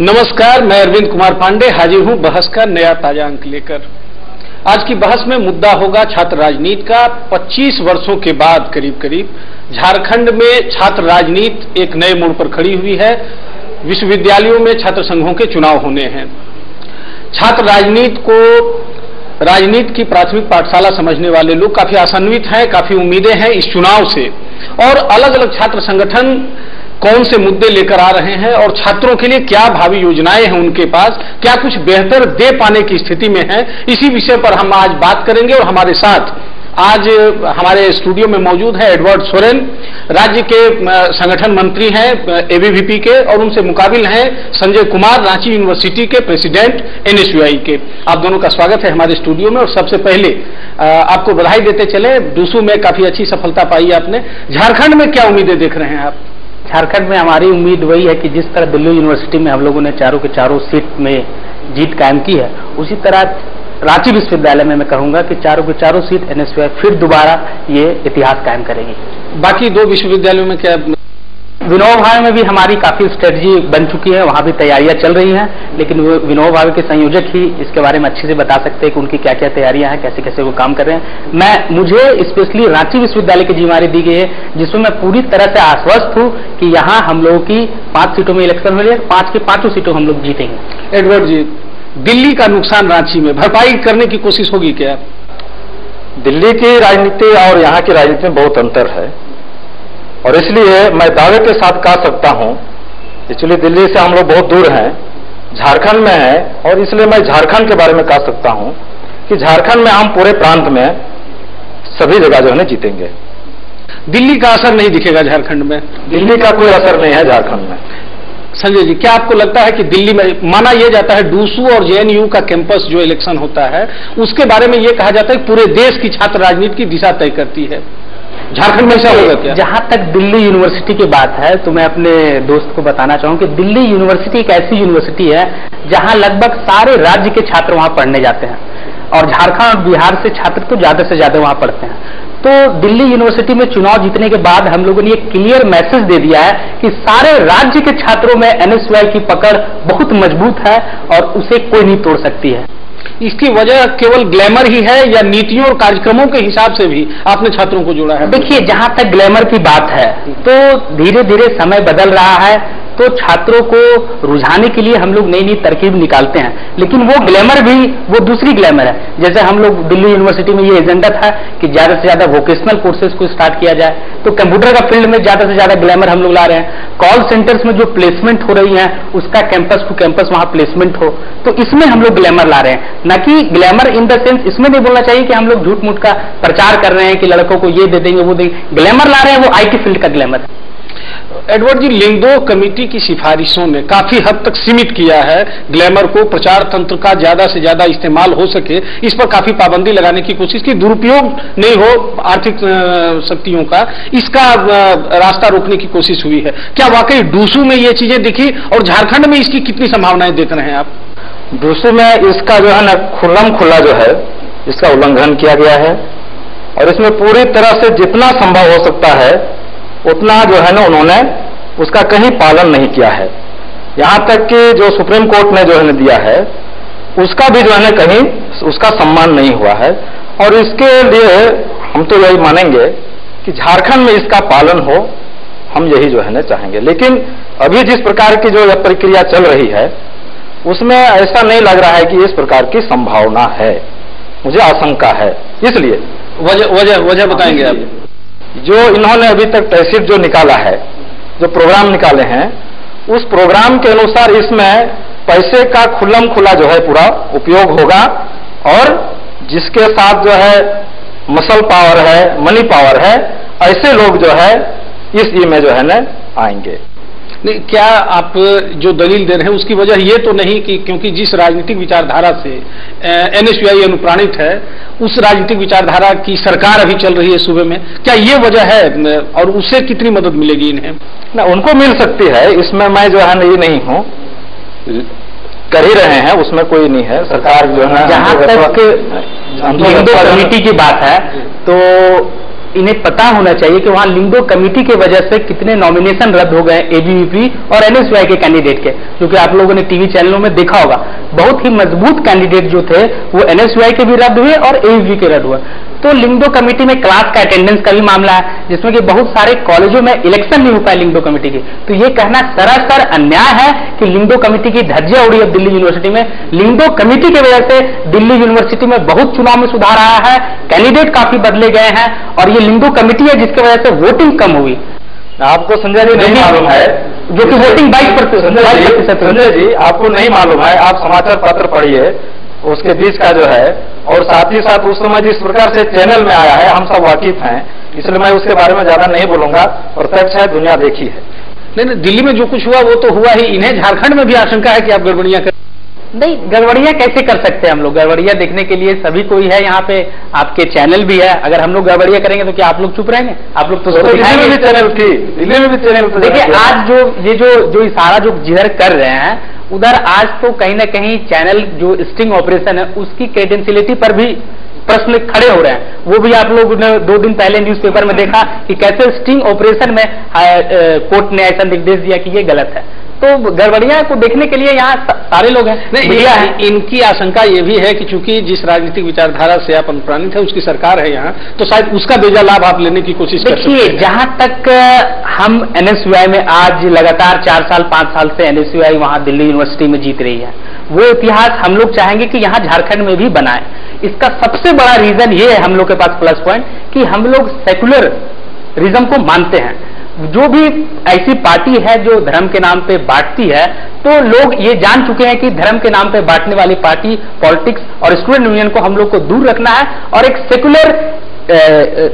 नमस्कार, मैं अरविंद कुमार पांडे हाजिर हूं बहस का नया ताजा अंक लेकर। आज की बहस में मुद्दा होगा छात्र राजनीति का। 25 वर्षों के बाद करीब झारखंड में छात्र राजनीति एक नए मोड़ पर खड़ी हुई है। विश्वविद्यालयों में छात्र संघों के चुनाव होने हैं। छात्र राजनीति की प्राथमिक पाठशाला समझने वाले लोग काफी आशान्वित हैं, काफी उम्मीदें हैं इस चुनाव से। और अलग अलग छात्र संगठन कौन से मुद्दे लेकर आ रहे हैं और छात्रों के लिए क्या भावी योजनाएं हैं उनके पास, क्या कुछ बेहतर दे पाने की स्थिति में है, इसी विषय पर हम आज बात करेंगे। और हमारे साथ आज हमारे स्टूडियो में मौजूद है एडवर्ड सोरेन, राज्य के संगठन मंत्री हैं एबीवीपी के, और उनसे मुकाबिल हैं संजय कुमार, रांची यूनिवर्सिटी के प्रेसिडेंट एनएसयूआई के। आप दोनों का स्वागत है हमारे स्टूडियो में। और सबसे पहले आपको बधाई देते चले, डूसू में काफी अच्छी सफलता पाई आपने। झारखंड में क्या उम्मीदें देख रहे हैं आप? झारखंड में हमारी उम्मीद वही है कि जिस तरह दिल्ली यूनिवर्सिटी में हम लोगों ने चारों के चारों सीट में जीत कायम की है, उसी तरह रांची विश्वविद्यालय में मैं कहूंगा कि चारों के चारों सीट एनएसयूआई फिर दोबारा ये इतिहास कायम करेगी। बाकी दो विश्वविद्यालयों में क्या? विनोबा भावे में भी हमारी काफी स्ट्रेटजी बन चुकी है, वहां भी तैयारियां चल रही हैं, लेकिन विनोबा भावे के संयोजक ही इसके बारे में अच्छे से बता सकते हैं कि उनकी क्या क्या तैयारियां हैं, कैसे कैसे वो काम कर रहे हैं। मुझे स्पेशली रांची विश्वविद्यालय की जिम्मेदारी दी गई है, जिसमें मैं पूरी तरह से आश्वस्त हूं कि यहाँ हम लोगों की 5 सीटों में इलेक्शन हो रही है, 5 की 5 सीटों हम लोग जीतेंगे। एडवर्ड जी, दिल्ली का नुकसान रांची में भरपाई करने की कोशिश होगी क्या? दिल्ली की राजनीति और यहाँ की राजनीति में बहुत अंतर है, और इसलिए मैं दावे के साथ कह सकता हूं, एक्चुअली दिल्ली से हम लोग बहुत दूर हैं, झारखंड में है, और इसलिए मैं झारखंड के बारे में कह सकता हूं कि झारखंड में हम पूरे प्रांत में सभी जगह जो है जीतेंगे। दिल्ली का असर नहीं दिखेगा झारखंड में? दिल्ली का कोई असर नहीं है झारखंड में। संजय जी, क्या आपको लगता है कि दिल्ली में, माना यह जाता है डूसू और जेएनयू का कैंपस जो इलेक्शन होता है उसके बारे में यह कहा जाता है कि पूरे देश की छात्र राजनीति की दिशा तय करती है, झारखंड में ऐसा होगा क्या? जहां तक दिल्ली यूनिवर्सिटी की बात है तो मैं अपने दोस्त को बताना चाहूंगा कि दिल्ली यूनिवर्सिटी एक ऐसी यूनिवर्सिटी है जहां लगभग सारे राज्य के छात्र वहां पढ़ने जाते हैं, और झारखंड और बिहार से छात्र तो ज्यादा से ज्यादा वहां पढ़ते हैं। तो दिल्ली यूनिवर्सिटी में चुनाव जीतने के बाद हम लोगों ने एक क्लियर मैसेज दे दिया है कि सारे राज्य के छात्रों में एनएसयूआई की पकड़ बहुत मजबूत है और उसे कोई नहीं तोड़ सकती है। इसकी वजह केवल ग्लैमर ही है या नीतियों और कार्यक्रमों के हिसाब से भी आपने छात्रों को जोड़ा है? देखिए, जहां तक ग्लैमर की बात है तो धीरे धीरे समय बदल रहा है, तो छात्रों को रुझाने के लिए हम लोग नई नई तरकीब निकालते हैं, लेकिन वो ग्लैमर भी वो दूसरी ग्लैमर है। जैसे हम लोग दिल्ली यूनिवर्सिटी में ये एजेंडा था कि ज्यादा से ज्यादा वोकेशनल कोर्सेज को स्टार्ट किया जाए, तो कंप्यूटर का फील्ड में ज्यादा से ज्यादा ग्लैमर हम लोग ला रहे हैं। कॉल सेंटर्स में जो प्लेसमेंट हो रही है उसका कैंपस टू कैंपस वहां प्लेसमेंट हो, तो इसमें हम लोग ग्लैमर ला रहे हैं, न कि ग्लैमर इन द सेंस इसमें नहीं बोलना चाहिए कि हम लोग झूठ मूठ का प्रचार कर रहे हैं कि लड़कों को ये दे देंगे वो देंगे। ग्लैमर ला रहे हैं वो आईटी फील्ड का ग्लैमर है। एडवर्ड जी, लिंगदो कमेटी की सिफारिशों में काफी हद तक सीमित किया है ग्लैमर को, प्रचार तंत्र का ज्यादा से ज्यादा इस्तेमाल हो सके इस पर काफी पाबंदी लगाने की कोशिश की, दुरुपयोग नहीं हो आर्थिक शक्तियों का, इसका रास्ता रोकने की कोशिश हुई है। क्या वाकई डूसू में ये चीजें दिखी, और झारखंड में इसकी कितनी संभावनाएं देख रहे हैं आप? डूसू में इसका जो है ना खुल्लम खुल्ला जो है इसका उल्लंघन किया गया है, और इसमें पूरी तरह से जितना संभव हो सकता है उतना जो है ना उन्होंने उसका कहीं पालन नहीं किया है। यहां तक कि जो सुप्रीम कोर्ट ने जो है दिया है उसका भी जो है ना कहीं उसका सम्मान नहीं हुआ है, और इसके लिए हम तो यही मानेंगे कि झारखंड में इसका पालन हो, हम यही जो है ना चाहेंगे। लेकिन अभी जिस प्रकार की जो यह प्रक्रिया चल रही है उसमें ऐसा नहीं लग रहा है कि इस प्रकार की संभावना है, मुझे आशंका है। इसलिए वजह बताएंगे आप? जो इन्होंने अभी तक तहसील जो निकाला है, जो प्रोग्राम निकाले हैं, उस प्रोग्राम के अनुसार इसमें पैसे का खुल्लम खुला जो है पूरा उपयोग होगा, और जिसके साथ जो है मसल पावर है, मनी पावर है, ऐसे लोग जो है इस में जो है ना आएंगे। नहीं, क्या आप जो दलील दे रहे हैं उसकी वजह ये तो नहीं कि क्योंकि जिस राजनीतिक विचारधारा से एनएसयूआई अनुप्राणित है उस राजनीतिक विचारधारा की सरकार अभी चल रही है सूबे में, क्या ये वजह है, और उससे कितनी मदद मिलेगी इन्हें? ना, उनको मिल सकती है, इसमें मैं जो है ये नहीं हूँ, कर ही रहे हैं, उसमें कोई नहीं है। सरकार जो है जहां तक लिंगदो कमेटी की बात है तो इन्हें पता होना चाहिए कि वहां लिंगो कमेटी की वजह से कितने नॉमिनेशन रद्द हो गए एबीवीपी और एनएसयूआई के कैंडिडेट के, क्योंकि आप लोगों ने टीवी चैनलों में देखा होगा बहुत ही मजबूत कैंडिडेट जो थे वो एनएसयूआई के भी रद्द हुए और एबीवीपी के रद्द हुए। तो लिंगो कमेटी में क्लास का अटेंडेंस का भी मामला है, जिसमें कि बहुत सारे कॉलेजों में इलेक्शन नहीं हो पाए लिंगो कमेटी की। तो ये कहना सरासर अन्याय है कि लिंगो कमेटी की धज्जियां उड़ी है दिल्ली यूनिवर्सिटी में। लिंगो कमेटी की वजह से दिल्ली यूनिवर्सिटी में बहुत चुनाव में सुधार आया है, कैंडिडेट काफी बदले गए हैं, और ये लिंगो कमेटी है जिसकी वजह से वोटिंग कम हुई। आपको संजय जी नहीं मालूम है, जो कि वोटिंग 22%। संजय जी आपको नहीं मालूम है, आप समाचार पत्र पढ़िए उसके बीच का जो है, और साथ ही साथ उस समय जिस प्रकार से चैनल में आया है हम सब वाकिफ हैं, इसलिए मैं उसके बारे में ज्यादा नहीं बोलूंगा। प्रत्यक्ष है, दुनिया देखी है। नहीं, दिल्ली में जो कुछ हुआ वो तो हुआ ही, इन्हें झारखंड में भी आशंका है कि आप गड़बड़ियां कर नहीं। गड़बड़ियां कैसे कर सकते हैं हम लोग? गड़बड़ियां देखने के लिए सभी कोई है यहाँ पे, आपके चैनल भी है। अगर हम लोग गड़बड़ियां करेंगे तो क्या आप लोग चुप रहेंगे? आप लोग तो दिल्ली में भी चैनल थी, दिल्ली में भी चैनल। देखिए आज जो ये जो इशारा जो जिधर कर रहे हैं उधर आज तो कहीं ना कहीं चैनल जो स्टिंग ऑपरेशन है उसकी क्रेडेंशियलिटी पर भी प्रश्न खड़े हो रहे हैं। वो भी आप लोग ने 2 दिन पहले न्यूज़पेपर में देखा कि कैसे स्टिंग ऑपरेशन में कोर्ट ने ऐसा निर्देश दिया कि ये गलत है। तो गड़बड़ियां को देखने के लिए यहाँ सारे लोग हैं। नहीं, इनकी आशंका ये भी है कि चूंकि जिस राजनीतिक विचारधारा से आप अनुप्राणित है उसकी सरकार है यहाँ, तो शायद उसका बेजा लाभ आप लेने की कोशिश कर सकते हैं। देखिए जहां तक हम एनएसयूआई में आज लगातार 4 साल 5 साल से एनएसयूआई वहां दिल्ली यूनिवर्सिटी में जीत रही है, वो इतिहास हम लोग चाहेंगे कि यहाँ झारखंड में भी बनाए। इसका सबसे बड़ा रीजन ये है हम लोग के पास प्लस पॉइंट कि हम लोग सेकुलरिज्म को मानते हैं। जो भी ऐसी पार्टी है जो धर्म के नाम पे बांटती है, तो लोग ये जान चुके हैं कि धर्म के नाम पे बांटने वाली पार्टी पॉलिटिक्स और स्टूडेंट यूनियन को हम लोग को दूर रखना है और एक सेकुलर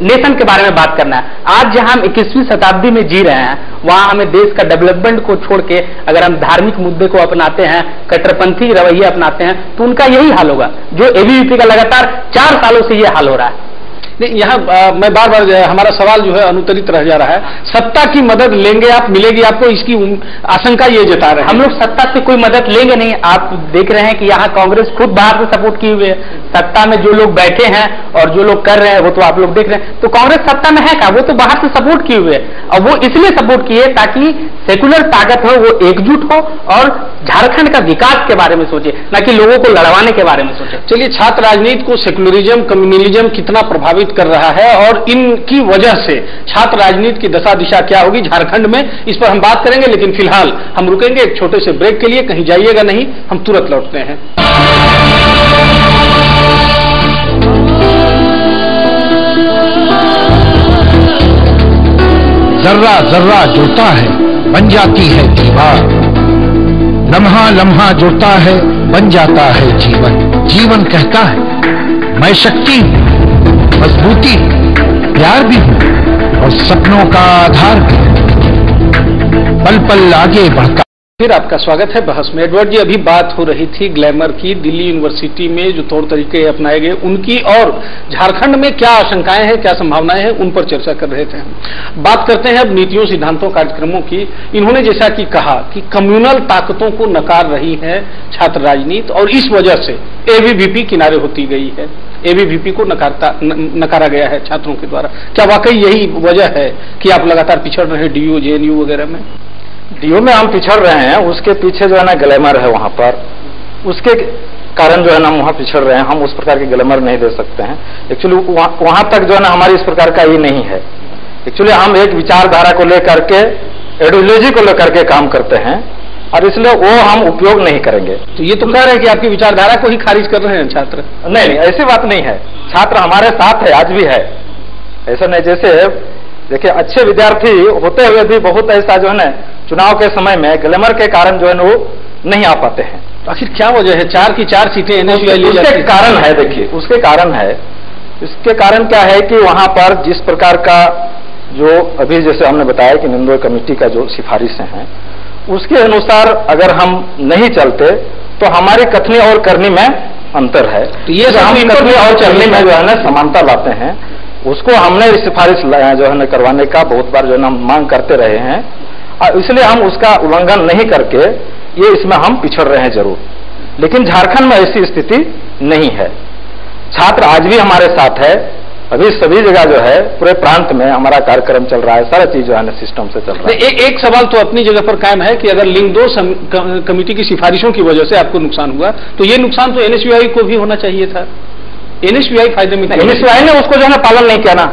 नेशन के बारे में बात करना है। आज जहां हम 21वीं शताब्दी में जी रहे हैं वहां हमें देश का डेवलपमेंट को छोड़ के अगर हम धार्मिक मुद्दे को अपनाते हैं, कट्टरपंथी रवैये अपनाते हैं, तो उनका यही हाल होगा जो एबीवीपी का लगातार 4 सालों से ये हाल हो रहा है। नहीं, यहाँ मैं बार बार हमारा सवाल जो है अनुत्तरित रह जा रहा है। सत्ता की मदद लेंगे आप, मिलेगी आपको, इसकी आशंका ये जता रहे हैं। हम लोग सत्ता से कोई मदद लेंगे नहीं। आप देख रहे हैं कि यहाँ कांग्रेस खुद बाहर से सपोर्ट किए हुए है। सत्ता में जो लोग बैठे हैं और जो लोग कर रहे हैं वो तो आप लोग देख रहे हैं। तो कांग्रेस सत्ता में है क्या? वो तो बाहर से सपोर्ट किए हुए है, और वो इसलिए सपोर्ट किए ताकि सेकुलर ताकत हो, वो एकजुट हो और झारखंड का विकास के बारे में सोचे, न कि लोगों को लड़वाने के बारे में सोचे। चलिए, छात्र राजनीति को सेकुलरिज्म, कम्युनलिज्म कितना प्रभावित कर रहा है और इनकी वजह से छात्र राजनीति की दशा दिशा क्या होगी झारखंड में, इस पर हम बात करेंगे। लेकिन फिलहाल हम रुकेंगे एक छोटे से ब्रेक के लिए, कहीं जाइएगा नहीं, हम तुरंत लौटते हैं। जर्रा जर्रा जुड़ता है बन जाती है दीवार, लम्हा लम्हा जुड़ता है बन जाता है जीवन। जीवन कहता है मैं शक्ति हूं, मजबूती, प्यार भी हूं और सपनों का आधार भी, पल पल आगे बढ़ता। फिर आपका स्वागत है बहस में। एडवर्ड जी, अभी बात हो रही थी ग्लैमर की, दिल्ली यूनिवर्सिटी में जो तौर तरीके अपनाए गए उनकी, और झारखंड में क्या आशंकाएं हैं, क्या संभावनाएं हैं, उन पर चर्चा कर रहे थे हम। बात करते हैं अब नीतियों, सिद्धांतों, कार्यक्रमों की। इन्होंने जैसा कि कहा कि कम्युनल ताकतों को नकार रही है छात्र राजनीति और इस वजह से एबीवीपी किनारे होती गई है, एबीवीपी को नकारा गया है छात्रों के द्वारा। क्या वाकई यही वजह है कि आप लगातार पिछड़ रहे हैं डीयू, जेएनयू वगैरह में? डीयू में हम पिछड़ रहे हैं, उसके पीछे जो है ना ग्लैमर है वहां पर, उसके कारण जो है ना हम वहां पिछड़ रहे हैं। हम उस प्रकार के ग्लैमर नहीं दे सकते हैं। एक्चुअली वहां तक जो है ना हमारी इस प्रकार का ही नहीं है। एक्चुअली हम एक विचारधारा को लेकर के, आइडियोलॉजी को लेकर के काम करते हैं और इसलिए वो हम उपयोग नहीं करेंगे। तो ये तो कह रहे हैं कि आपकी विचारधारा को ही खारिज कर रहे हैं छात्र? नहीं, ऐसी बात नहीं है। छात्र हमारे साथ है, आज भी है। ऐसा नहीं, जैसे देखिए अच्छे विद्यार्थी होते हुए भी बहुत ऐसा जो है ना चुनाव के समय में ग्लैमर के कारण जो है वो नहीं आ पाते हैं। आखिर क्या वजह है? 4 की 4 सीटें एनएसयूआई ले जाती है। उसके कारण है, देखिए उसके कारण है। इसके कारण क्या है कि वहां पर जिस प्रकार का जो अभी जैसे हमने बताया कि निंदोय कमेटी का जो सिफारिशें हैं उसके अनुसार अगर हम नहीं चलते तो हमारी कथनी और करनी में अंतर है। तो ये हम कथनी और चलनी में जो है ना समानता लाते हैं, उसको हमने सिफारिश जो है ना करवाने का बहुत बार जो है ना मांग करते रहे हैं और इसलिए हम उसका उल्लंघन नहीं करके ये इसमें हम पिछड़ रहे हैं जरूर। लेकिन झारखंड में ऐसी स्थिति नहीं है। छात्र आज भी हमारे साथ है, अभी सभी जगह जो है पूरे प्रांत में हमारा कार्यक्रम चल रहा है, सारा चीज जो है ना सिस्टम से चल रहा है। एक सवाल तो अपनी जगह पर कायम है कि अगर लिंग 2 कमेटी की सिफारिशों की वजह से आपको नुकसान हुआ तो ये नुकसान तो एनएसयूआई को भी होना चाहिए था। एनएसयूआई फायदे में, एनएसयूआई ने उसको जो है ना पालन नहीं किया ना,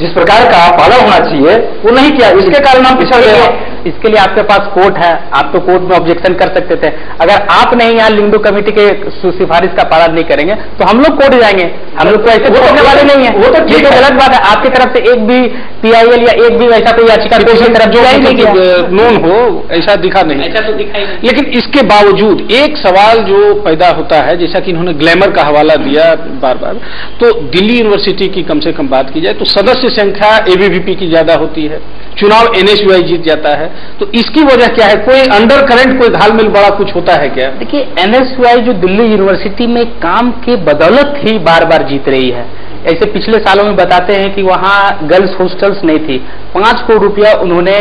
जिस प्रकार का पालन होना चाहिए वो नहीं किया, इसके कारण हम पिछड़ गए। इसके लिए आपके पास कोर्ट है, आप तो कोर्ट में ऑब्जेक्शन कर सकते थे। अगर आप नहीं यहाँ लिंग 2 कमेटी के सिफारिश का पालन नहीं करेंगे तो हम लोग कोर्ट जाएंगे, हम लोग को ऐसे बोलने वाले नहीं है। वो तो ठीक है, गलत बात है। आपकी तरफ से एक भी पीआईएल या एक भी ऐसा कोई याचिका नोन हो ऐसा दिखा नहीं, ऐसा तो दिखाई नहीं। लेकिन इसके बावजूद एक सवाल जो पैदा होता है, जैसा कि इन्होंने ग्लैमर का हवाला दिया बार बार, तो दिल्ली यूनिवर्सिटी की कम से कम बात की जाए तो सदस्य संख्या एबीवीपी की ज्यादा होती है, चुनाव एनएसयूआई जीत जाता है, तो इसकी वजह क्या है? कोई अंडर करंट, कोई घालमेल बड़ा कुछ होता है क्या? देखिए, एनएसयूआई जो दिल्ली यूनिवर्सिटी में काम के बदौलत ही बार बार जीत रही है। ऐसे पिछले सालों में बताते हैं कि वहां गर्ल्स हॉस्टल्स नहीं थी, 5 करोड़ रुपया उन्होंने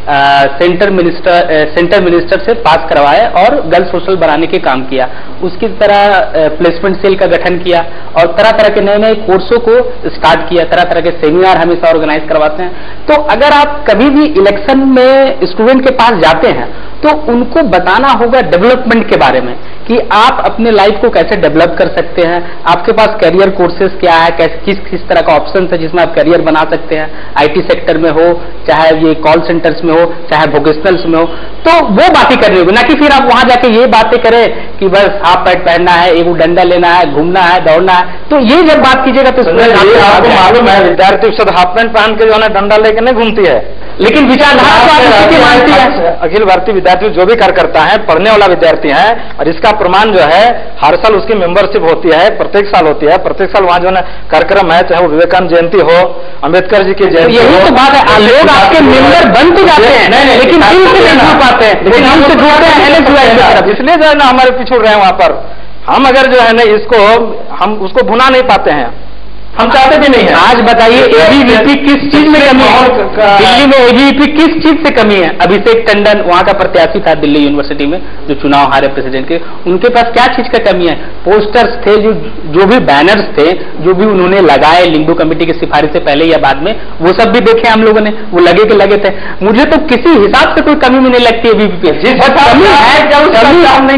सेंटर मिनिस्टर से पास करवाया और गर्ल्स हॉस्टल बनाने के काम किया। उसकी तरह प्लेसमेंट सेल का गठन किया और तरह तरह के नए नए कोर्सों को स्टार्ट किया, तरह तरह के सेमिनार हमेशा ऑर्गेनाइज करवाते हैं। तो अगर आप कभी भी इलेक्शन में स्टूडेंट के पास जाते हैं तो उनको बताना होगा डेवलपमेंट के बारे में कि आप अपने लाइफ को कैसे डेवलप कर सकते हैं, आपके पास करियर कोर्सेज क्या है, किस तरह का ऑप्शन है जिसमें आप करियर बना सकते हैं, आईटी सेक्टर में हो, चाहे ये कॉल सेंटर्स में हो, चाहे वोकेशनल्स में हो, तो वो बातें करनी होगी, ना कि फिर आप वहां जाके ये बातें करें कि बस हाफ पैंट पहनना है, एक डंडा लेना है, घूमना है, दौड़ना है। तो ये जब बात कीजिएगा तो आपको मालूम है विद्यार्थी सब हाफ पैंट पहन के जो है डंडा लेके नहीं घूमती है, लेकिन विचारधारा मानती है। अखिल भारतीय विद्यार्थी जो भी कार्य करता है पढ़ने वाला विद्यार्थी है, और इसका प्रमाण जो है हर साल उसकी मेंबरशिप होती है, प्रत्येक साल होती है, प्रत्येक साल वहां जो है कार्यक्रम है, चाहे वो विवेकानंद जयंती हो, अंबेडकर जी की जयंती, यही तो बात है। लोग आपके मेंबर बन तो जाते हैं, लेकिन हमसे नहीं जुड़ पाते हैं, लेकिन हमसे जुड़ते हैं, इसलिए जो है ना हमारे पिछड़ रहे हैं वहां पर। हम अगर जो है ना इसको हम उसको भुना नहीं पाते हैं, हम चाहते भी नहीं है। आज बताइए एबीवीपी किस चीज में कमी है? दिल्ली में एबीवीपी किस चीज से कमी है? अभिषेक टंडन वहां का प्रत्याशी था दिल्ली यूनिवर्सिटी में जो चुनाव हारे प्रेसिडेंट के, उनके पास क्या चीज का कमी है? पोस्टर्स थे, जो भी बैनर्स थे, जो भी उन्होंने लगाए लिंग 2 कमेटी की सिफारिश से पहले या बाद में, वो सब भी देखे हम लोगों ने, वो लगे के लगे थे। मुझे तो किसी हिसाब से कोई कमी भी नहीं लगती एबीवीपी।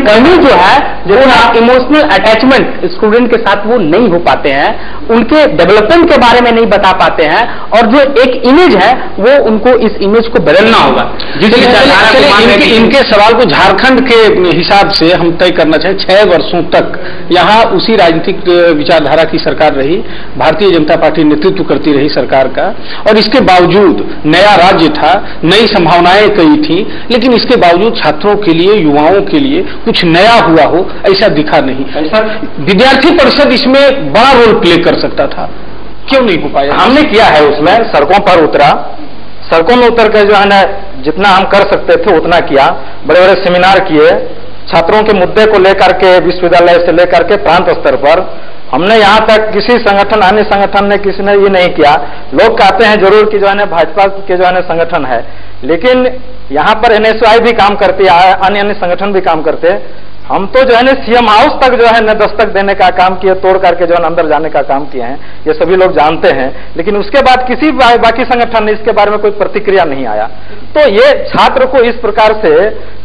कमी जो है जो इमोशनल अटैचमेंट स्टूडेंट के साथ वो नहीं हो पाते हैं, उनके डेवलपमेंट के बारे में नहीं बता पाते हैं, और जो एक इमेज है वो उनको इस इमेज को बदलना होगा। इनके सवाल को झारखंड के हिसाब से हम तय करना चाहें, 6 वर्षों तक यहाँ उसी राजनीतिक विचारधारा की सरकार रही, भारतीय जनता पार्टी नेतृत्व करती रही सरकार का, और इसके बावजूद नया राज्य था, नई संभावनाएं कई थी, लेकिन इसके बावजूद छात्रों के लिए, युवाओं के लिए कुछ नया हुआ हो ऐसा दिखा नहीं। विद्यार्थी परिषद इसमें बड़ा रोल प्ले कर सकता था, क्यों नहीं हो पाया? हमने किया है, उसमें सड़कों पर उतरा, सड़कों में उतर कर जो है ना जितना हम कर सकते थे उतना किया, बड़े बड़े सेमिनार किए, छात्रों के मुद्दे को लेकर के विश्वविद्यालय से लेकर के प्रांत स्तर पर हमने यहाँ तक किसी संगठन, अन्य संगठन ने किसी ने ये नहीं किया। लोग कहते हैं जरूर कि जो है ना भाजपा के जो है ना संगठन है, लेकिन यहाँ पर एनएसयूआई भी काम करती है, अन्य संगठन भी काम करते हैं। हम तो जो है ना सीएम हाउस तक जो है ना दस्तक देने का काम किए, तोड़ करके जो है अंदर जाने का काम किए हैं, ये सभी लोग जानते हैं, लेकिन उसके बाद किसी बाकी संगठन ने इसके बारे में कोई प्रतिक्रिया नहीं आया। तो ये छात्र को इस प्रकार से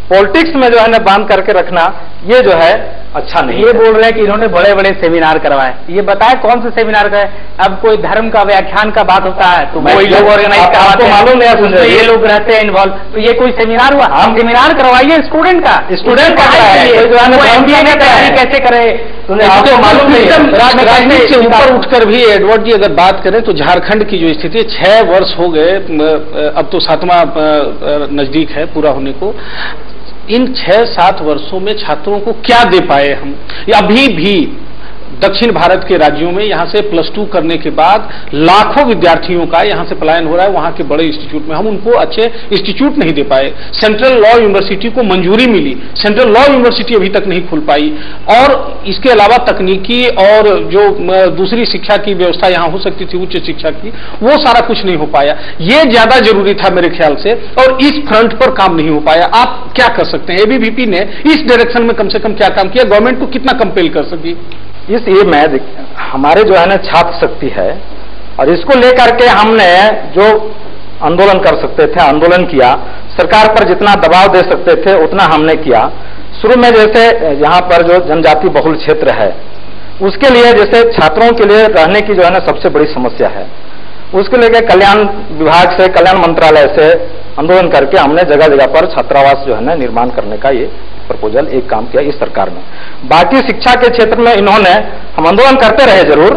पॉलिटिक्स में जो है ना बांध करके रखना, ये जो है अच्छा नहीं। ये बोल रहे हैं कि इन्होंने बड़े बड़े सेमिनार करवाए, ये बताए कौन से सेमिनार का है? अब कोई धर्म का व्याख्यान का बात होता है तो वही लोग ऑर्गेनाइज करवाते हैं, मालूम नहीं, ये लोग रहते हैं इन्वॉल्व, तो ये कोई सेमिनार हुआ? हम सेमिनार करवाइए स्टूडेंट का तैयारी कैसे करे, आपको मालूम नहीं। राजनीति से ऊपर उठकर भी एडवर्ड जी अगर बात करें तो झारखंड की जो स्थिति है, 6 वर्ष हो गए, अब तो 7वां नजदीक है पूरा होने को। इन 6-7 वर्षों में छात्रों को क्या दे पाए हम? अभी भी दक्षिण भारत के राज्यों में यहां से +2 करने के बाद लाखों विद्यार्थियों का यहां से पलायन हो रहा है वहां के बड़े इंस्टीट्यूट में। हम उनको अच्छे इंस्टीट्यूट नहीं दे पाए। सेंट्रल लॉ यूनिवर्सिटी को मंजूरी मिली, सेंट्रल लॉ यूनिवर्सिटी अभी तक नहीं खुल पाई, और इसके अलावा तकनीकी और जो दूसरी शिक्षा की व्यवस्था यहां हो सकती थी उच्च शिक्षा की, वो सारा कुछ नहीं हो पाया। ये ज्यादा जरूरी था मेरे ख्याल से, और इस फ्रंट पर काम नहीं हो पाया। आप क्या कर सकते हैं? एबीवीपी ने इस डायरेक्शन में कम से कम क्या काम किया? गवर्नमेंट को कितना कंपेल कर सकी? इस ये में हमारे जो है ना छात्र शक्ति है, और इसको लेकर के हमने जो आंदोलन कर सकते थे आंदोलन किया, सरकार पर जितना दबाव दे सकते थे उतना हमने किया। शुरू में जैसे यहाँ पर जो जनजाति बहुल क्षेत्र है उसके लिए जैसे छात्रों के लिए रहने की जो है ना सबसे बड़ी समस्या है, उसके लिए कल्याण विभाग से कल्याण मंत्रालय से आंदोलन करके हमने जगह जगह पर छात्रावास जो है ना निर्माण करने का ये प्रपोजल एक काम किया इस सरकार ने। बाकी शिक्षा के क्षेत्र में इन्होंने हम आंदोलन करते रहे जरूर,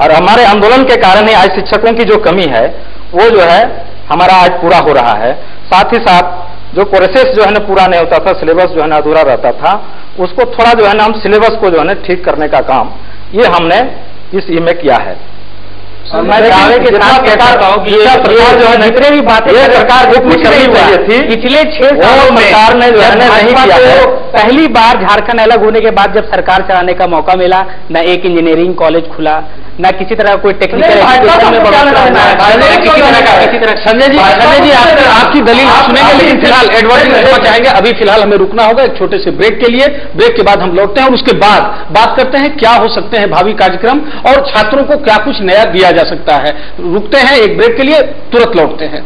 और हमारे आंदोलन के कारण ही आज शिक्षकों की जो कमी है वो जो है हमारा आज पूरा हो रहा है। साथ ही साथ जो कोर्सेस जो है ना पूरा नहीं होता था, सिलेबस जो है ना अधूरा रहता था, उसको थोड़ा जो है ना हम सिलेबस को जो है ना ठीक करने का काम ये हमने इस ई में किया है। मैं दावे के साथ कहता हूं कि सरकार जो है जितने भी बातें सरकार जो कुछ करनी चाहिए थी पिछले 6 सालों में सरकार ने जो है नहीं किया है। पहली बार झारखंड अलग होने के बाद जब सरकार चलाने का मौका मिला, न एक इंजीनियरिंग कॉलेज खुला, न किसी तरह कोई टेक्निकल संजय जी आपकी दलील सुनेंगे, लेकिन फिलहाल एडवर्टाइजमेंट चाहेंगे। अभी फिलहाल हमें रुकना होगा एक छोटे से ब्रेक के लिए। ब्रेक के बाद हम लौटते हैं और उसके बाद बात करते हैं क्या हो सकते हैं भावी कार्यक्रम और छात्रों को क्या कुछ नया दिया जा सकता है। रुकते हैं एक ब्रेक के लिए, तुरंत लौटते हैं।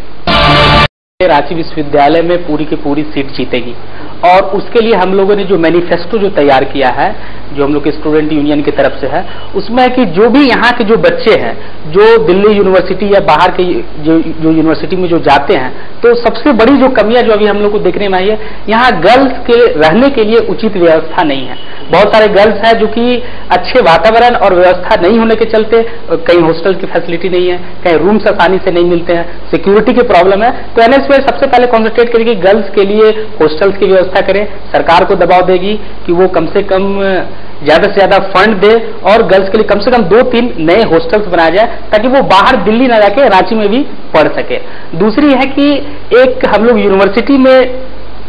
रांची विश्वविद्यालय में पूरी की पूरी सीट जीतेगी, और उसके लिए हम लोगों ने जो मैनिफेस्टो जो तैयार किया है, जो हम लोग के स्टूडेंट यूनियन की तरफ से है, उसमें है कि जो भी यहाँ के जो बच्चे हैं जो दिल्ली यूनिवर्सिटी या बाहर के जो यूनिवर्सिटी में जो जाते हैं, तो सबसे बड़ी जो कमियां जो अभी हम लोग को देखने में आई है, यहाँ गर्ल्स के रहने के लिए उचित व्यवस्था नहीं है। बहुत सारे गर्ल्स हैं जो कि अच्छे वातावरण और व्यवस्था नहीं होने के चलते कहीं हॉस्टल की फैसिलिटी नहीं है, कहीं रूम्स आसानी से नहीं मिलते हैं, सिक्योरिटी की प्रॉब्लम है। तो एनएसयूआई सबसे पहले कॉन्सेंट्रेट करेगी गर्ल्स के लिए हॉस्टल्स की व्यवस्था करें, सरकार को दबाव देगी कि वो कम से कम ज्यादा से ज्यादा फंड दे और गर्ल्स के लिए कम से कम 2-3 नए हॉस्टल्स बनाया जाए ताकि वो बाहर दिल्ली ना जाके रांची में भी पढ़ सके। दूसरी है कि एक हम लोग यूनिवर्सिटी में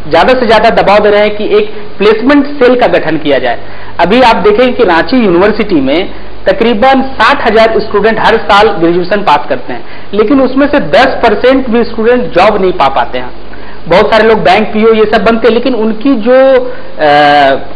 ज्यादा से ज्यादा दबाव दे रहे हैं कि एक प्लेसमेंट सेल का गठन किया जाए। अभी आप देखेंगे कि रांची यूनिवर्सिटी में तकरीबन 60,000 स्टूडेंट हर साल ग्रेजुएशन पास करते हैं, लेकिन उसमें से 10% भी स्टूडेंट जॉब नहीं पा पाते हैं। बहुत सारे लोग बैंक पीओ ये सब बनते हैं, लेकिन उनकी जो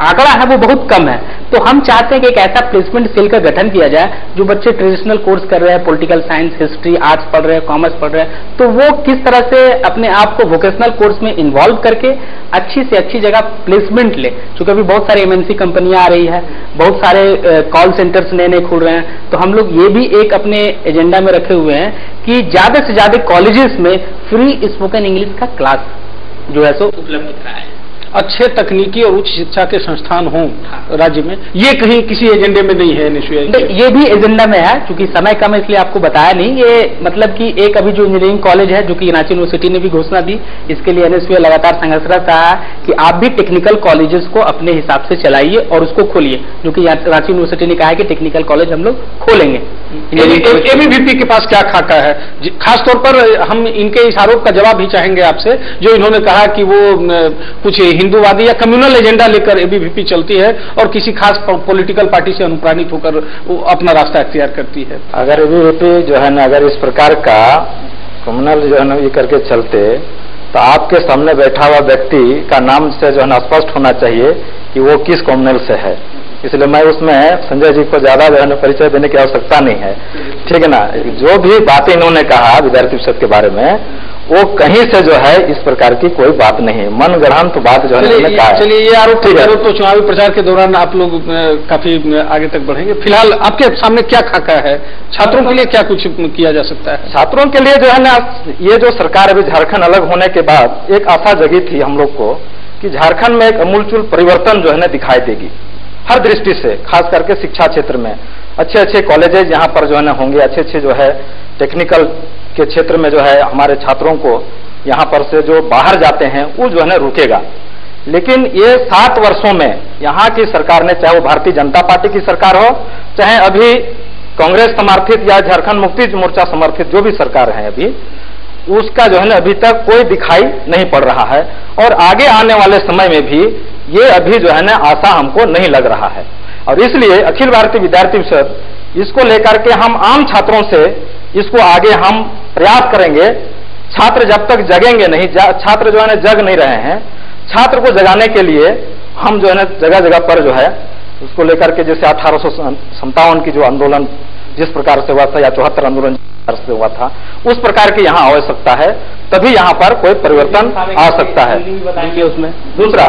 आंकड़ा है वो बहुत कम है। तो हम चाहते हैं कि एक ऐसा प्लेसमेंट सेल का गठन किया जाए जो बच्चे ट्रेडिशनल कोर्स कर रहे हैं, पॉलिटिकल साइंस, हिस्ट्री, आर्ट्स पढ़ रहे हैं, कॉमर्स पढ़ रहे हैं, तो वो किस तरह से अपने आप को वोकेशनल कोर्स में इन्वॉल्व करके अच्छी से अच्छी जगह प्लेसमेंट ले। चूंकि अभी बहुत सारी एमएनसी कंपनियां आ रही है, बहुत सारे कॉल सेंटर्स नए नए खुल रहे हैं, तो हम लोग ये भी एक अपने एजेंडा में रखे हुए हैं कि ज्यादा से ज्यादा कॉलेजेस में फ्री स्पोकन इंग्लिश का क्लास जो है सो उपलब्ध कराए। अच्छे तकनीकी और उच्च शिक्षा के संस्थान हों राज्य में, ये कहीं किसी एजेंडे में नहीं है एनएसयूआई? ये भी एजेंडा में है, क्योंकि समय कम है इसलिए आपको बताया नहीं। ये मतलब कि एक अभी जो इंजीनियरिंग कॉलेज है जो कि रांची यूनिवर्सिटी ने भी घोषणा दी, इसके लिए एनएसयूआई लगातार संघर्षरत रहा है कि आप भी टेक्निकल कॉलेजेस को अपने हिसाब से चलाइए और उसको खोलिए, जो कि रांची यूनिवर्सिटी ने कहा है कि टेक्निकल कॉलेज हम लोग खोलेंगे। एबीवीपी के पास क्या खाका है? खासतौर पर हम इनके इस आरोप का जवाब भी चाहेंगे आपसे, जो इन्होंने कहा कि वो कुछ हिंदूवादी या कम्युनल एजेंडा लेकर एबीवीपी चलती है और किसी खास पॉलिटिकल पार्टी से अनुप्राणित होकर वो अपना रास्ता अख्तियार करती है। अगर एबीवीपी जो है ना अगर इस प्रकार का कम्युनल जो है ना ये करके चलते, तो आपके सामने बैठा हुआ व्यक्ति का नाम से जो है ना स्पष्ट होना चाहिए कि वो किस कम्युनल से है। इसलिए मैं उसमें संजय जी को ज्यादा जो है ना परिचय देने की आवश्यकता नहीं है, ठीक है ना। जो भी बातें इन्होंने कहा विद्यार्थी परिषद के बारे में, वो कहीं से जो है इस प्रकार की कोई बात नहीं है, मन गढ़ंत तो बात जो है कहा। चलिए ये आरोप तो चुनावी प्रचार के दौरान आप लोग काफी आगे तक बढ़ेंगे। फिलहाल आपके सामने क्या खाका है? छात्रों के लिए क्या कुछ किया जा सकता है? छात्रों के लिए जो है ना, ये जो सरकार अभी झारखंड अलग होने के बाद एक आशा जगी थी हम लोग को कि झारखंड में एक अमूलचूल परिवर्तन जो है ना दिखाई देगी हर दृष्टि से, खास करके शिक्षा क्षेत्र में अच्छे अच्छे कॉलेजेस यहाँ पर जो है ना होंगे, अच्छे अच्छे जो है टेक्निकल के क्षेत्र में जो है हमारे छात्रों को यहाँ पर से जो बाहर जाते हैं वो जो है ना रुकेगा। लेकिन ये 7 वर्षों में यहाँ की सरकार ने, चाहे वो भारतीय जनता पार्टी की सरकार हो, चाहे अभी कांग्रेस समर्थित या झारखंड मुक्ति मोर्चा समर्थित जो भी सरकार है अभी, उसका जो है ना अभी तक कोई दिखाई नहीं पड़ रहा है। और आगे आने वाले समय में भी ये अभी जो है ना आशा हमको नहीं लग रहा है। और इसलिए अखिल भारतीय विद्यार्थी परिषद इसको लेकर के हम आम छात्रों से इसको आगे हम प्रयास करेंगे। छात्र जब तक जगेंगे नहीं, छात्र जो है ना जग नहीं रहे हैं, छात्र को जगाने के लिए हम जो है ना जगह जगह पर जो है उसको लेकर के जैसे 1857 की जो आंदोलन जिस प्रकार से हुआ था या 74 आंदोलन से हुआ था, उस प्रकार की यहाँ आवश्यकता है, तभी यहाँ पर कोई परिवर्तन आ सकता है। बताएंगे उसमें। दूसरा,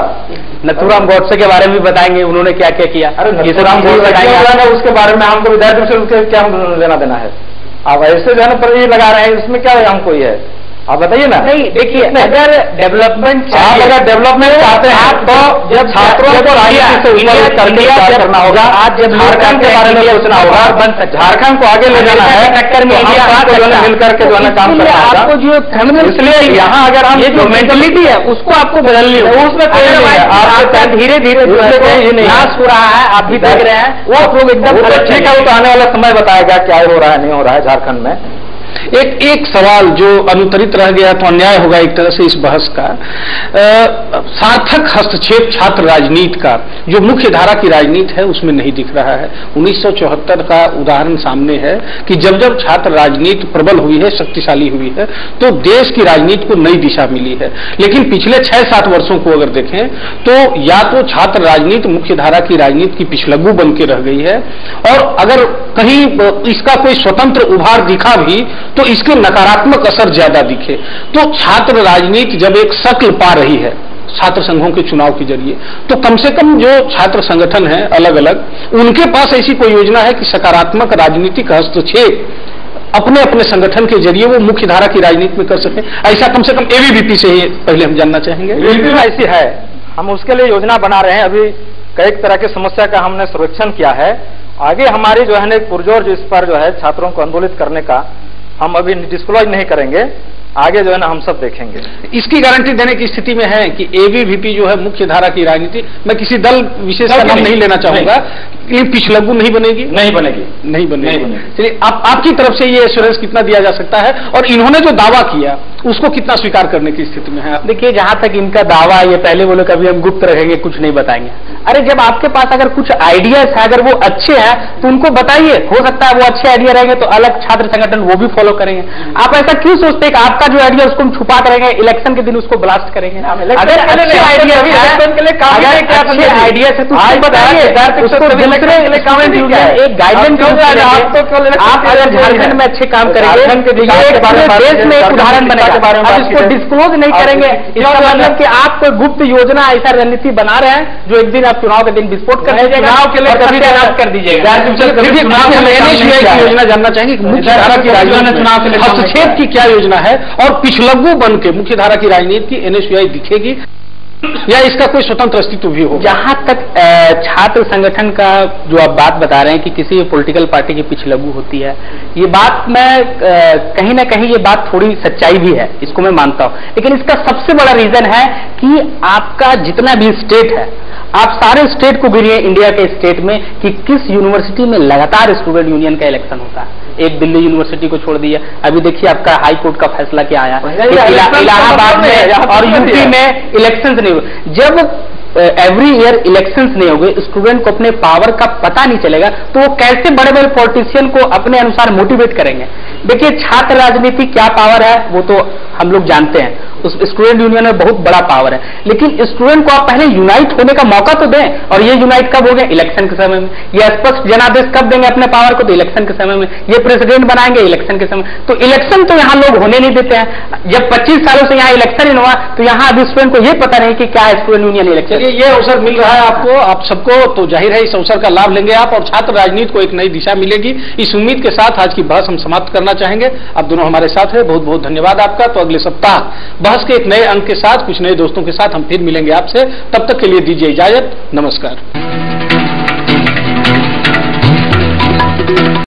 नथुराम गोडसे के बारे में भी बताएंगे, उन्होंने क्या क्या किया। अरे नथुराम गोडसे उसके बारे में हमको विद्यार्थी से उसके क्या लेना देना है? आप ऐसे जो है पर ये लगा रहे हैं, इसमें क्या है हमको ये है? आप बताइए ना। नहीं देखिए, अगर डेवलपमेंट आप अगर डेवलपमेंट चाहते हैं तो जब छात्रों को राजनीति से ऊपर करके विचार करना होगा, आज जब झारखंड के बारे में सोचना होगा, झारखंड को आगे ले जाना है, टक्कर में मिलकर के जो है काम करना होगा। आपको जो फेमिनिस्ट, इसलिए यहाँ अगर हम ये जो मेंटलिटी है उसको आपको बदलनी है, उसमें आपका धीरे धीरे नाश हो रहा है, आप भी देख रहे हैं। वो आप लोग एकदम ठीक है, वो तो आने वाला समय बताएगा क्या हो रहा है नहीं हो रहा है झारखंड में। एक सवाल जो अनुत्तरित रह गया तो अन्याय होगा एक तरह से इस बहस का। सार्थक हस्तक्षेप छात्र राजनीति का जो मुख्य धारा की राजनीति है उसमें नहीं दिख रहा है। 1974 का उदाहरण सामने है कि जब जब छात्र राजनीति प्रबल हुई है, शक्तिशाली हुई है, तो देश की राजनीति को नई दिशा मिली है। लेकिन पिछले 6-7 वर्षों को अगर देखें तो या तो छात्र राजनीति मुख्य धारा की राजनीति की पिछलग्गू बन के रह गई है, और अगर कहीं इसका कोई स्वतंत्र उभार दिखा भी तो इसके नकारात्मक असर ज्यादा दिखे। तो छात्र राजनीति जब एक शक्ल पा रही है छात्र संघों के चुनाव के जरिए, तो कम से कम जो छात्र संगठन है अलग अलग, उनके पास ऐसी कोई योजना है कि सकारात्मक राजनीतिक हस्तक्षेप अपने अपने संगठन के जरिए वो मुख्य धारा की राजनीति में कर सके? ऐसा कम से कम एबीवीपी से ही पहले हम जानना चाहेंगे। एबीवीपी ऐसी है, हम उसके लिए योजना बना रहे हैं। अभी कई तरह की समस्या का हमने सर्वेक्षण किया है। आगे हमारी जो है ना पुरजोर इस पर जो है छात्रों को आंदोलित करने का हम अभी डिस्क्लोज नहीं करेंगे, आगे जो है ना हम सब देखेंगे। इसकी गारंटी देने की स्थिति में है कि एबीवीपी जो है मुख्य धारा की राजनीति, मैं किसी दल विशेष का नाम नहीं लेना चाहूंगा, लेकिन पिछलग्गू नहीं बनेगी। नहीं बनेगी। चलिए, आपकी तरफ से ये एश्योरेंस कितना दिया जा सकता है, और इन्होंने जो दावा किया उसको कितना स्वीकार करने की स्थिति में है? देखिए, जहां तक इनका दावा, ये पहले बोले कभी हम गुप्त रखेंगे, कुछ नहीं बताएंगे। अरे जब आपके पास अगर कुछ आइडियाज है, अगर वो अच्छे हैं तो उनको बताइए। हो सकता है वो अच्छे आइडिया रहेंगे तो अलग छात्र संगठन वो भी फॉलो करेंगे। आप ऐसा क्यों सोचते हैं कि आपका जो आइडिया उसको हम छुपा करेंगे, इलेक्शन के दिन उसको ब्लास्ट करेंगे? अगर अच्छे आइडिया है तो बताइए, एक गाइडलाइन आप अगर झारखंड में अच्छे काम करेंगे देश में एक उदाहरण बनेगा। अब इसको डिस्क्लोज नहीं करेंगे, इसका मतलब कि आप कोई गुप्त योजना ऐसा रणनीति बना रहे हैं जो एक दिन आप चुनाव के दिन विस्फोट कर दीजिएगा, चुनाव के लिए कभी कर दीजिएगा। योजना जानना चाहेंगे मुख्य धारा की राजनीति चुनाव के लिए हस्तक्षेप की क्या योजना है, और पिछलग्गू बन के मुख्य धारा की राजनीति की एनएसयूआई दिखेगी या इसका कोई स्वतंत्र अस्तित्व भी हो? जहां तक छात्र संगठन का जो आप बात बता रहे हैं कि किसी पॉलिटिकल पार्टी की पिछलग्गू होती है, ये बात मैं कहीं ना कहीं ये बात थोड़ी सच्चाई भी है, इसको मैं मानता हूं। लेकिन इसका सबसे बड़ा रीजन है कि आपका जितना भी स्टेट है, आप सारे स्टेट को गिनिए इंडिया के स्टेट में कि किस यूनिवर्सिटी में लगातार स्टूडेंट यूनियन का इलेक्शन होता है। एक दिल्ली यूनिवर्सिटी को छोड़ दिया, अभी देखिए आपका हाई कोर्ट का फैसला क्या आया, इलाहाबाद में और यूपी में इलेक्शंस नहीं हुए। जब एवरी ईयर इलेक्शंस नहीं होंगे, स्टूडेंट को अपने पावर का पता नहीं चलेगा, तो वो कैसे बड़े बड़े पॉलिटिशियन को अपने अनुसार मोटिवेट करेंगे? देखिए, छात्र राजनीति क्या पावर है वो तो हम लोग जानते हैं, उस स्टूडेंट यूनियन में बहुत बड़ा पावर है। लेकिन स्टूडेंट को आप पहले यूनाइट होने का मौका तो दें, और ये यूनाइट कब हो गया? इलेक्शन के समय में। ये स्पष्ट जनादेश कब देंगे अपने पावर को? तो इलेक्शन के समय में। ये प्रेसिडेंट बनाएंगे इलेक्शन के समय। तो इलेक्शन तो यहाँ लोग होने नहीं देते हैं। जब 25 सालों से यहाँ इलेक्शन ही हुआ तो यहाँ अभी स्टूडेंट को ये पता नहीं कि क्या है स्टूडेंट यूनियन इलेक्शन। ये अवसर मिल रहा है आपको, आप सबको, तो जाहिर है इस अवसर का लाभ लेंगे आप, और छात्र राजनीति को एक नई दिशा मिलेगी। इस उम्मीद के साथ आज की बहस हम समाप्त करना चाहेंगे। आप दोनों हमारे साथ हैं, बहुत बहुत धन्यवाद आपका। तो अगले सप्ताह बहस के एक नए अंक के साथ, कुछ नए दोस्तों के साथ हम फिर मिलेंगे आपसे। तब तक के लिए दीजिए इजाजत, नमस्कार।